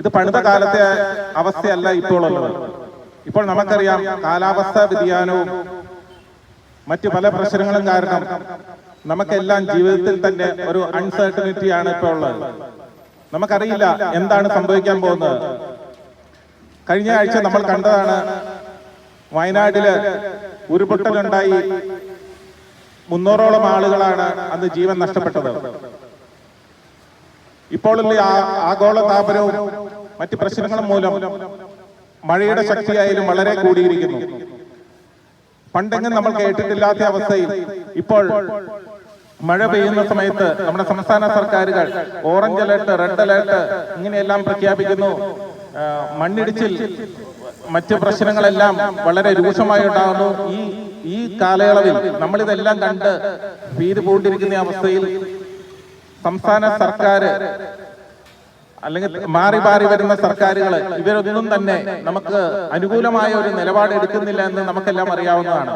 ഇത് പണിത കാലത്തെ അവസ്ഥയല്ല ഇപ്പോൾ ഉള്ളത്. ഇപ്പോൾ നമുക്കറിയാം, കാലാവസ്ഥാ വ്യതിയാനവും മറ്റു പല പ്രശ്നങ്ങളും കാരണം നമുക്കെല്ലാം ജീവിതത്തിൽ തന്നെ ഒരു അൺസർട്ടനിറ്റിയാണ് ഇപ്പോൾ ഉള്ളത്. നമുക്കറിയില്ല എന്താണ് സംഭവിക്കാൻ പോകുന്നത്. കഴിഞ്ഞ ആഴ്ച നമ്മൾ കണ്ടതാണ്, വയനാട്ടില് ഉരുൾപൊട്ടലുണ്ടായി 300ഓളം ആളുകളാണ് അന്ന് ജീവൻ നഷ്ടപ്പെട്ടത്. ഇപ്പോഴുള്ള ആഗോള താപനവും മറ്റ് പ്രശ്നങ്ങളും മൂലം മഴയുടെ ശക്തിയായാലും വളരെ കൂടിയിരിക്കുന്നു. പണ്ടെങ്കിലും നമ്മൾ കേട്ടിട്ടില്ലാത്ത അവസ്ഥയിൽ ഇപ്പോൾ മഴ പെയ്യുന്ന സമയത്ത് നമ്മുടെ സംസ്ഥാന സർക്കാരുകൾ ഓറഞ്ച് അലേർട്ട്, റെഡ് അലേർട്ട് ഇങ്ങനെയെല്ലാം പ്രഖ്യാപിക്കുന്നു. മണ്ണിടിച്ചിൽ, മറ്റ് പ്രശ്നങ്ങളെല്ലാം വളരെ രൂക്ഷമായി ഉണ്ടാകുന്നു. ഈ കാലയളവിൽ നമ്മളിതെല്ലാം കണ്ട് ഭീതി പൂണ്ടിരിക്കുന്ന അവസ്ഥയിൽ സംസ്ഥാന സർക്കാർ അല്ലെങ്കിൽ മാറി മാറി വരുന്ന സർക്കാരുകൾ ഇവരൊന്നും തന്നെ നമുക്ക് അനുകൂലമായ ഒരു നിലപാട് എടുക്കുന്നില്ല എന്ന് നമുക്കെല്ലാം അറിയാവുന്നതാണ്.